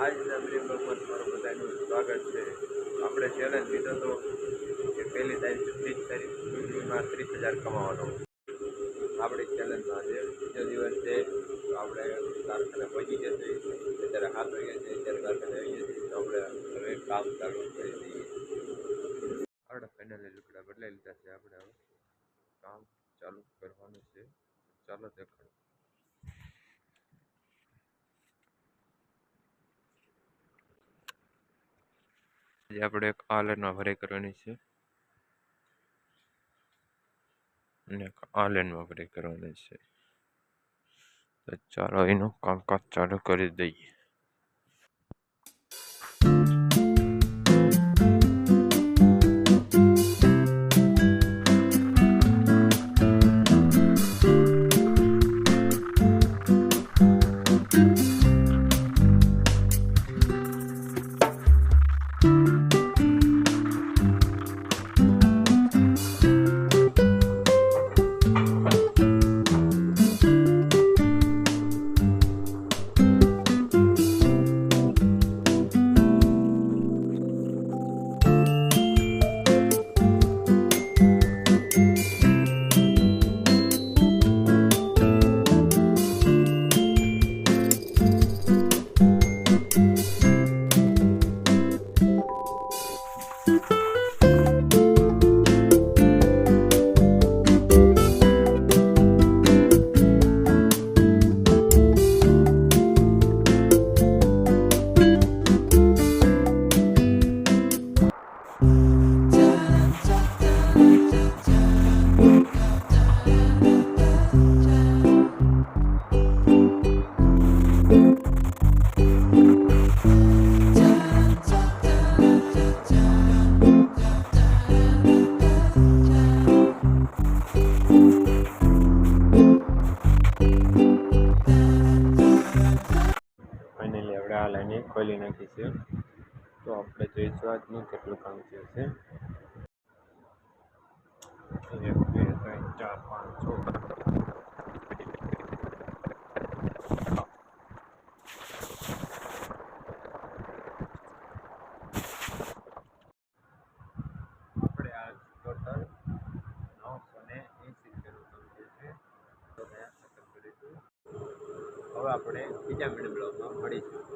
આજના બ્લોગમાં તમારું બધાનું સ્વાગત છે. આપણે ચેલેન્જ લીધો હતો કે પહેલી તારીખ 30 તારીખ સુધીમાં 30,000 કમાવાનો. આપણી ચેલેન્જમાં આજે બીજો દિવસ છે. તો આપણે કારખાને પહોંચી જશે. અત્યારે 7 વાગ્યા છે. અત્યારે કારખાને આવી જશે. તો આપણે હવે કામ ચાલુ કરી દઈએ. આપણે ફાઇનલી લુકડા બદલાઈ લીધા છે. આપણે હવે કામ ચાલુ કરવાનું છે. ચાલો દેખાડો. આપણે એક આ લાઈનમાં ભરાઈ કરવાની છે અને આ લાઈનમાં ભરાઈ કરવાની છે. તો ચાલો એનું કામકાજ ચાલુ કરી દઈએ. ફાઇનલી આપણે આ લાઈને ખોલી નાખી છે. તો આપણે જોઈશું આજનું કેટલું કામ થયું છે. 1 2 3 4 5 6 આપણે આ ટોટલ 980 રૂપિયાનું કામ થયું છે. તો મેં ખતમ કરીશું. હવે આપણે બીજા મિડ બ્લોગમાં મળીશું.